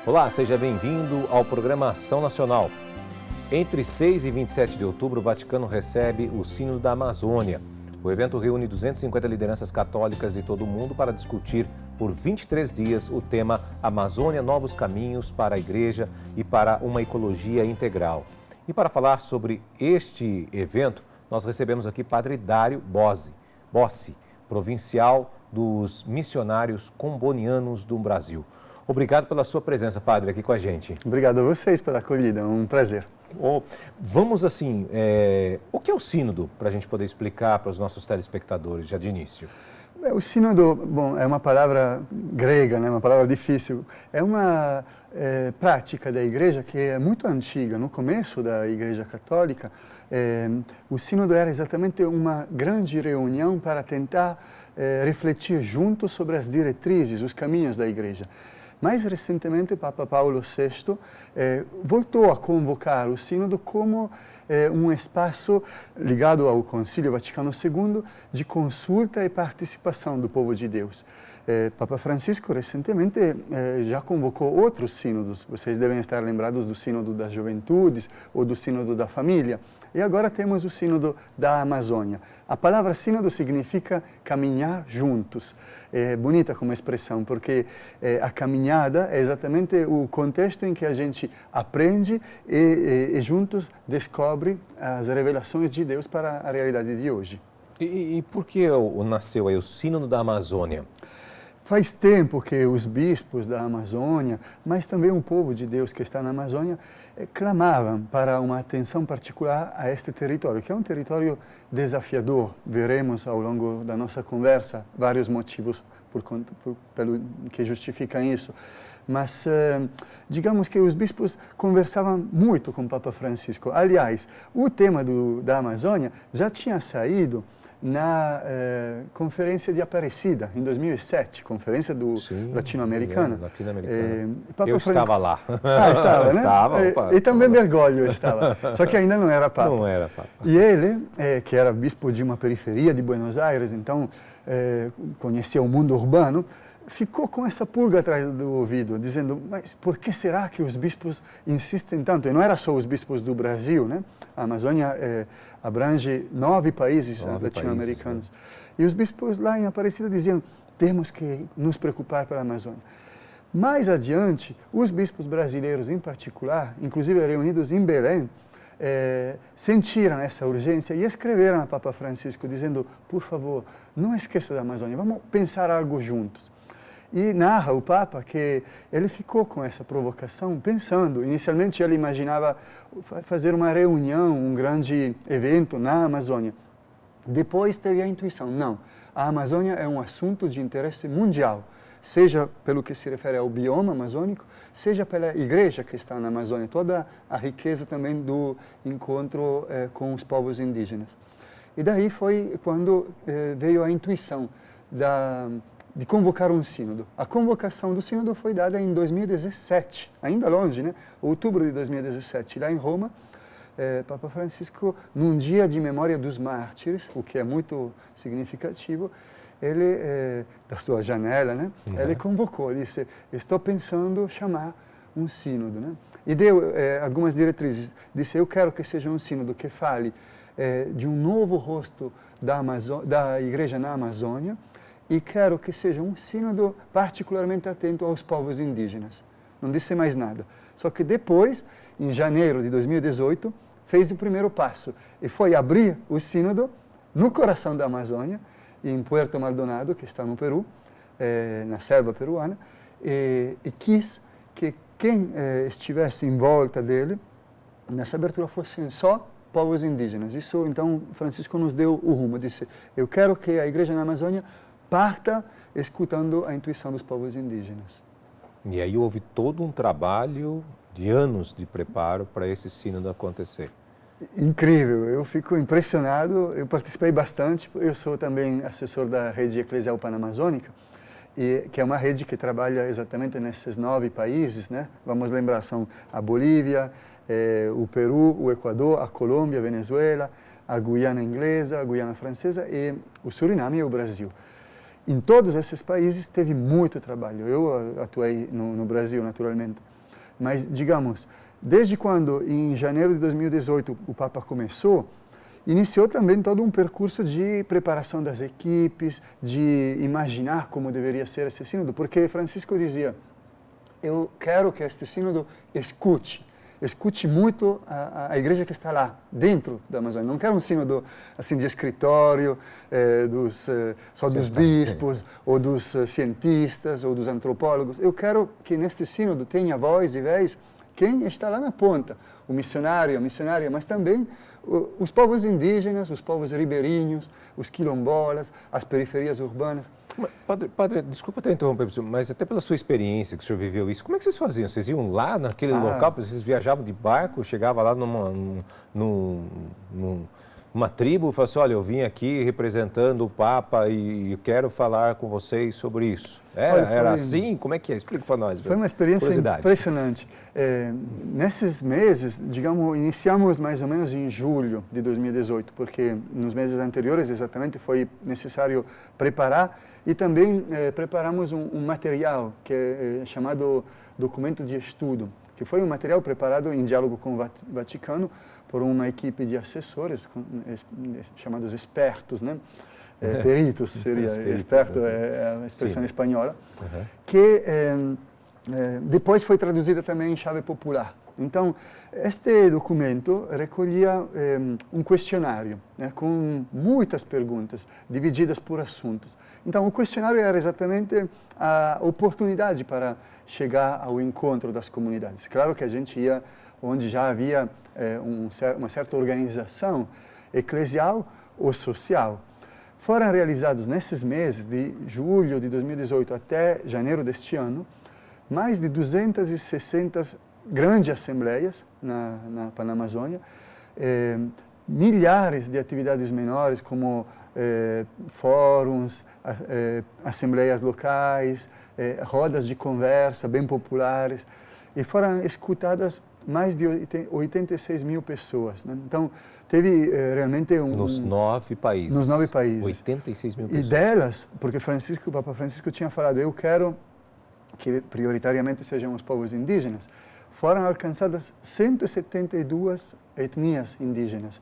Olá, seja bem-vindo ao programa Ação Nacional. Entre 6 e 27 de outubro, o Vaticano recebe o Sínodo da Amazônia. O evento reúne 250 lideranças católicas de todo o mundo para discutir por 23 dias o tema Amazônia, novos caminhos para a Igreja e para uma ecologia integral. E para falar sobre este evento, nós recebemos aqui Padre Dário Bossi, provincial dos missionários combonianos do Brasil. Obrigado pela sua presença, Padre, aqui com a gente. Obrigado a vocês pela acolhida, é um prazer. Vamos assim, o que é o sínodo, para a gente poder explicar para os nossos telespectadores já de início? O sínodo, bom, é uma palavra grega, né? Uma palavra difícil. É uma prática da Igreja que é muito antiga. No começo da Igreja Católica, o sínodo era exatamente uma grande reunião para tentar refletir juntos sobre as diretrizes, os caminhos da Igreja. Mais recentemente, Papa Paulo VI voltou a convocar o sínodo como um espaço ligado ao Concílio Vaticano II de consulta e participação do povo de Deus. Papa Francisco recentemente já convocou outros sínodos. Vocês devem estar lembrados do Sínodo das Juventudes ou do Sínodo da Família. E agora temos o Sínodo da Amazônia. A palavra sínodo significa caminhar juntos. É bonita como expressão, porque a caminhada é exatamente o contexto em que a gente aprende e juntos descobre as revelações de Deus para a realidade de hoje. E por que nasceu aí o Sínodo da Amazônia? Faz tempo que os bispos da Amazônia, mas também o povo de Deus que está na Amazônia, clamavam para uma atenção particular a este território, que é um território desafiador. Veremos ao longo da nossa conversa vários motivos pelo que justificam isso. Mas, digamos que os bispos conversavam muito com o Papa Francisco. Aliás, o tema da Amazônia já tinha saído na Conferência de Aparecida, em 2007, Conferência Latino-Americana. Eu estava lá. Estava, né? Estava. E também Bergoglio estava, só que ainda não era Papa. Não era Papa. E ele, que era bispo de uma periferia de Buenos Aires, então conhecia o mundo urbano, ficou com essa pulga atrás do ouvido, dizendo, mas por que será que os bispos insistem tanto? E não era só os bispos do Brasil, né? A Amazônia abrange 9 países latino-americanos. Né? E os bispos lá em Aparecida diziam, temos que nos preocupar pela Amazônia. Mais adiante, os bispos brasileiros em particular, inclusive reunidos em Belém, sentiram essa urgência e escreveram a Papa Francisco dizendo, por favor, não esqueça da Amazônia, vamos pensar algo juntos. E narra o Papa que ele ficou com essa provocação pensando. Inicialmente ele imaginava fazer uma reunião, um grande evento na Amazônia. Depois teve a intuição, não, a Amazônia é um assunto de interesse mundial, seja pelo que se refere ao bioma amazônico, seja pela igreja que está na Amazônia, toda a riqueza também do encontro com os povos indígenas. E daí foi quando veio a intuição de convocar um sínodo. A convocação do sínodo foi dada em 2017, ainda longe, né? Outubro de 2017, lá em Roma, Papa Francisco, num dia de memória dos mártires, o que é muito significativo, ele, da sua janela, né? Ele convocou, disse, estou pensando chamar um sínodo, né? E deu algumas diretrizes, disse, eu quero que seja um sínodo que fale de um novo rosto da igreja na Amazônia, e quero que seja um sínodo particularmente atento aos povos indígenas. Não disse mais nada. Só que depois, em janeiro de 2018, fez o primeiro passo e foi abrir o sínodo no coração da Amazônia, em Puerto Maldonado, que está no Peru, na selva peruana, e quis que quem estivesse em volta dele, nessa abertura, fossem só povos indígenas. Isso, então, Francisco nos deu o rumo. Disse, eu quero que a igreja na Amazônia parta escutando a intuição dos povos indígenas. E aí houve todo um trabalho de anos de preparo para esse sínodo acontecer. Incrível, eu fico impressionado, eu participei bastante, eu sou também assessor da Rede Eclesial Panamazônica, que é uma rede que trabalha exatamente nesses 9 países, né? Vamos lembrar, são a Bolívia, o Peru, o Equador, a Colômbia, a Venezuela, a Guiana Inglesa, a Guiana Francesa e o Suriname e o Brasil. em todos esses países teve muito trabalho. Eu atuei no Brasil, naturalmente. Mas, digamos, desde quando, em janeiro de 2018, o Papa começou, iniciou também todo um percurso de preparação das equipes, de imaginar como deveria ser esse sínodo, porque Francisco dizia, eu quero que este sínodo escute muito a igreja que está lá, dentro da Amazônia. Não quero um sínodo assim, de escritório, só dos bispos, ou dos cientistas, ou dos antropólogos. Eu quero que neste sínodo tenha voz e vez quem está lá na ponta, o missionário, a missionária, mas também os povos indígenas, os povos ribeirinhos, os quilombolas, as periferias urbanas. Padre, desculpa até interromper, mas até pela sua experiência que o senhor viveu isso, como é que vocês faziam? Vocês iam lá naquele local, vocês viajavam de barco, chegavam lá numa tribo e falavam assim, olha, eu vim aqui representando o Papa e quero falar com vocês sobre isso. Era assim? Como é que é? Explica para nós. Foi uma experiência impressionante. Nesses meses, digamos, iniciamos mais ou menos em julho de 2018, porque nos meses anteriores exatamente foi necessário preparar e também preparamos um material que é chamado documento de estudo, que foi um material preparado em diálogo com o Vaticano por uma equipe de assessores chamados expertos, né? Peritos seria, experto é a expressão espanhola, que depois foi traduzida também em chave popular. Então, este documento recolhia um questionário, né, com muitas perguntas, divididas por assuntos. Então, o questionário era exatamente a oportunidade para chegar ao encontro das comunidades. Claro que a gente ia onde já havia uma certa organização eclesial ou social. Foram realizados nesses meses, de julho de 2018 até janeiro deste ano, mais de 260 grandes assembleias na Panamazônia, milhares de atividades menores, como fóruns, assembleias locais, rodas de conversa bem populares, e foram escutadas mais de 86 mil pessoas. Né? Então, teve realmente Nos 9 países. Nos 9 países. 86 mil pessoas. E delas, porque o Papa Francisco tinha falado, eu quero que prioritariamente sejam os povos indígenas, foram alcançadas 172 etnias indígenas,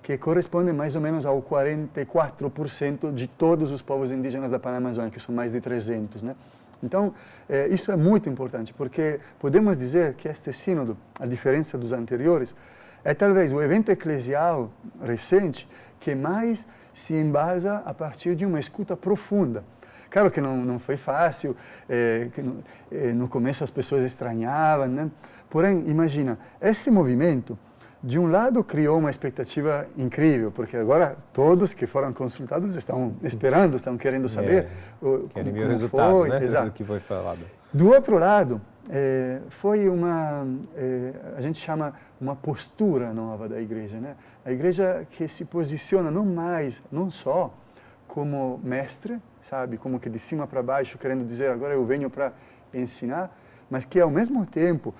que correspondem mais ou menos ao 44% de todos os povos indígenas da Panamazônia, que são mais de 300, né? Então, isso é muito importante, porque podemos dizer que este sínodo, a diferença dos anteriores, é talvez o evento eclesial recente que mais se embasa a partir de uma escuta profunda. Claro que não foi fácil, no começo as pessoas estranhavam, né? Porém, imagina, esse movimento, de um lado, criou uma expectativa incrível, porque agora todos que foram consultados estão esperando, estão querendo saber querem ver o resultado, foi, né, exato. do que foi falado. Do outro lado, foi a gente chama uma postura nova da igreja, né? A igreja que se posiciona não só como mestre, sabe, como que de cima para baixo, querendo dizer agora eu venho para ensinar, mas que ao mesmo tempo,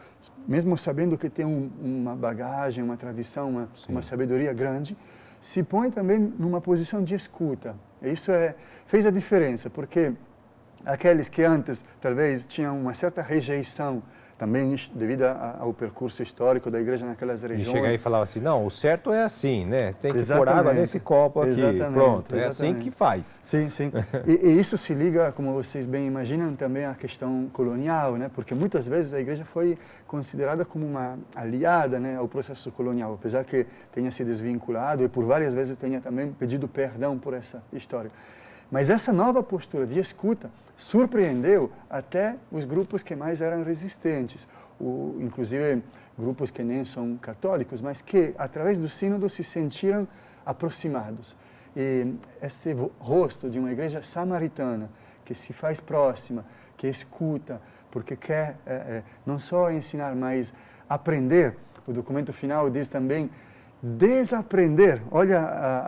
mesmo sabendo que tem uma bagagem, uma tradição, uma sabedoria grande, se põe também numa posição de escuta. E isso fez a diferença, porque aqueles que antes talvez tinham uma certa rejeição, também devido ao percurso histórico da igreja naquelas regiões. E chegar e falar assim, não, o certo é assim, né? Tem que pôr água nesse copo aqui, pronto, é assim que faz. Sim, sim. E isso se liga, como vocês bem imaginam, também à questão colonial, né? Porque muitas vezes a igreja foi considerada como uma aliada, né, ao processo colonial, apesar que tenha se desvinculado e por várias vezes tenha também pedido perdão por essa história. Mas essa nova postura de escuta surpreendeu até os grupos que mais eram resistentes, inclusive grupos que nem são católicos, mas que, através do sínodo, se sentiram aproximados. E esse rosto de uma igreja samaritana, que se faz próxima, que escuta, porque quer não só ensinar, mas aprender. O documento final diz também desaprender. Olha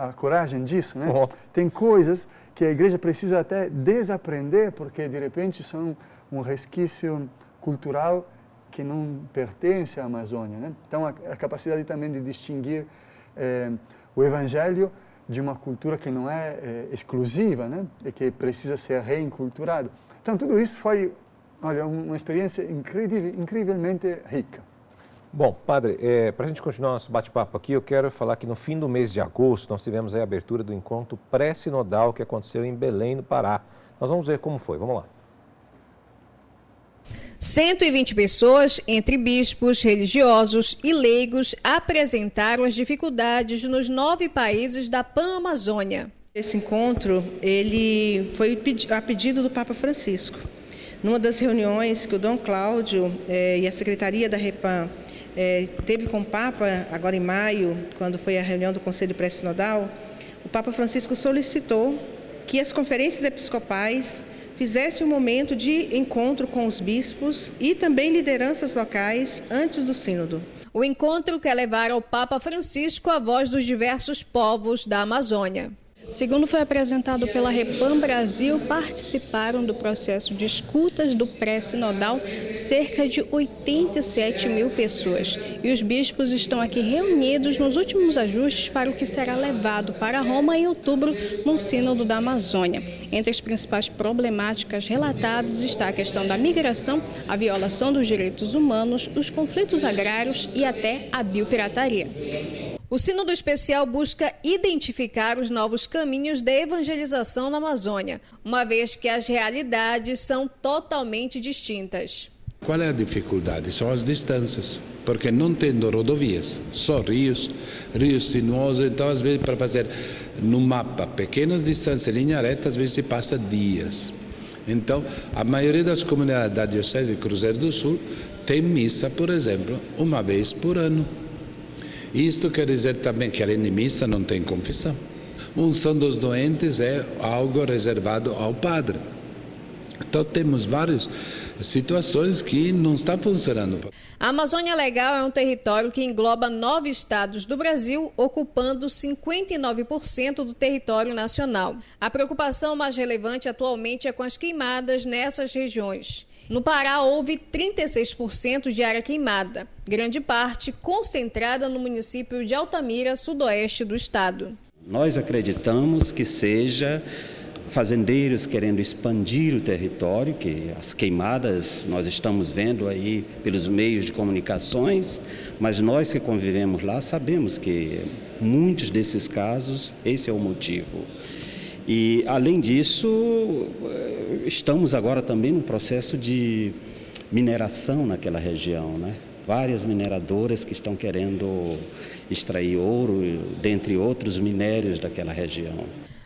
a coragem disso, né? Tem coisas que a igreja precisa até desaprender, porque de repente são um resquício cultural que não pertence à Amazônia, né? Então a capacidade também de distinguir o evangelho de uma cultura que não é exclusiva, né? E que precisa ser reinculturado. Então, tudo isso foi, olha, uma experiência incrivelmente rica. Bom, padre, para a gente continuar nosso bate-papo aqui, eu quero falar que no fim do mês de agosto nós tivemos a abertura do encontro pré-sinodal que aconteceu em Belém, no Pará. Nós vamos ver como foi, vamos lá. 120 pessoas, entre bispos, religiosos e leigos, apresentaram as dificuldades nos 9 países da Pan-Amazônia. Esse encontro ele foi a pedido do Papa Francisco. Numa das reuniões que o Dom Cláudio e a Secretaria da Repan teve com o Papa, agora em maio, quando foi a reunião do Conselho Pré-Sinodal, o Papa Francisco solicitou que as conferências episcopais fizessem um momento de encontro com os bispos e também lideranças locais antes do sínodo. O encontro quer levar ao Papa Francisco a voz dos diversos povos da Amazônia. Segundo foi apresentado pela Repan Brasil, participaram do processo de escutas do pré-sinodal cerca de 87 mil pessoas. E os bispos estão aqui reunidos nos últimos ajustes para o que será levado para Roma em outubro no Sínodo da Amazônia. Entre as principais problemáticas relatadas está a questão da migração, a violação dos direitos humanos, os conflitos agrários e até a biopirataria. O Sínodo Especial busca identificar os novos caminhos de evangelização na Amazônia, uma vez que as realidades são totalmente distintas. Qual é a dificuldade? São as distâncias, porque não tendo rodovias, só rios sinuosos, então às vezes para fazer no mapa pequenas distâncias, linha reta, às vezes se passa dias. Então, a maioria das comunidades da Diocese de Cruzeiro do Sul tem missa, por exemplo, uma vez por ano. Isto quer dizer também que, além de missa, não tem confissão. Unção dos doentes é algo reservado ao padre. Então, temos várias situações que não estão funcionando. A Amazônia Legal é um território que engloba 9 estados do Brasil, ocupando 59% do território nacional. A preocupação mais relevante atualmente é com as queimadas nessas regiões. No Pará, houve 36% de área queimada, grande parte concentrada no município de Altamira, sudoeste do estado. Nós acreditamos que seja fazendeiros querendo expandir o território, que as queimadas nós estamos vendo aí pelos meios de comunicações, mas nós que convivemos lá sabemos que muitos desses casos, esse é o motivo. E, além disso, estamos agora também num processo de mineração naquela região, né? Várias mineradoras que estão querendo extrair ouro, dentre outros minérios daquela região.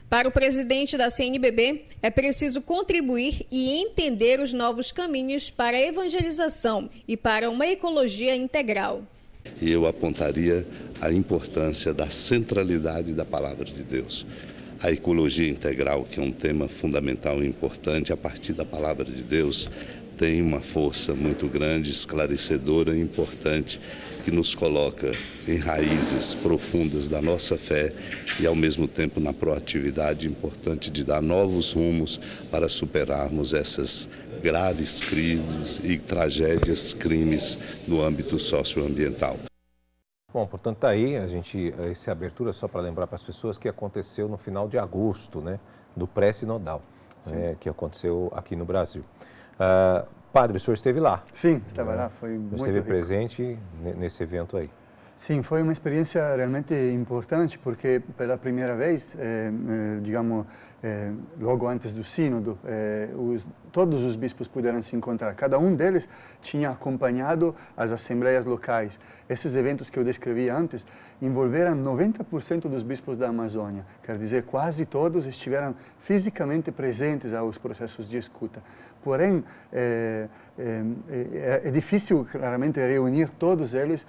Para o presidente da CNBB, é preciso contribuir e entender os novos caminhos para a evangelização e para uma ecologia integral. E eu apontaria a importância da centralidade da palavra de Deus. A ecologia integral, que é um tema fundamental e importante, a partir da palavra de Deus, tem uma força muito grande, esclarecedora e importante, que nos coloca em raízes profundas da nossa fé e, ao mesmo tempo, na proatividade importante de dar novos rumos para superarmos essas graves crises e tragédias, crimes no âmbito socioambiental. Bom, portanto, está aí, essa abertura, só para lembrar para as pessoas, que aconteceu no final de agosto, né, do pré-sinodal, que aconteceu aqui no Brasil. Padre, o senhor esteve lá? Sim, estava lá, foi muito rico. Esteve presente nesse evento aí? Sim, foi uma experiência realmente importante, porque pela primeira vez, logo antes do sínodo, todos os bispos puderam se encontrar. Cada um deles tinha acompanhado as assembleias locais. Esses eventos que eu descrevi antes envolveram 90% dos bispos da Amazônia. Quer dizer, quase todos estiveram fisicamente presentes aos processos de escuta. Porém, é difícil, claramente, reunir todos eles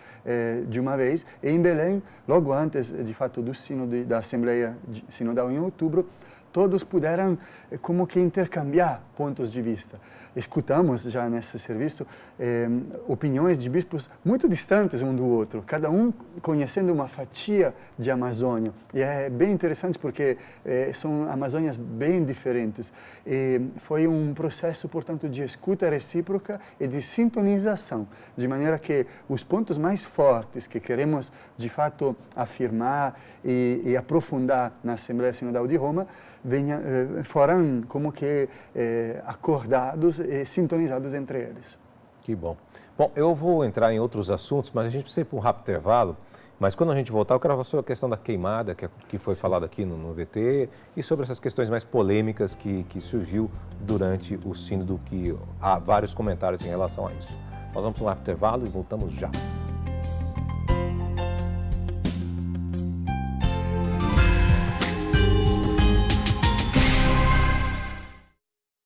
de uma vez. E em Belém, logo antes, de fato, do sínodo da Assembleia Sinodal em outubro, todos puderam como que intercambiar pontos de vista. Escutamos já nesse serviço opiniões de bispos muito distantes um do outro, cada um conhecendo uma fatia de Amazônia. E é bem interessante porque são Amazônias bem diferentes. E foi um processo, portanto, de escuta recíproca e de sintonização, de maneira que os pontos mais fortes que queremos, de fato, afirmar e aprofundar na Assembleia Sinodal de Roma foram como que acordados e sintonizados entre eles. Que bom. Bom, eu vou entrar em outros assuntos, mas a gente precisa ir para um rápido intervalo. Mas quando a gente voltar, eu quero falar sobre a questão da queimada, que foi falada aqui no VT, e sobre essas questões mais polêmicas que surgiu durante o sínodo, que há vários comentários em relação a isso. Nós vamos para um rápido intervalo e voltamos já.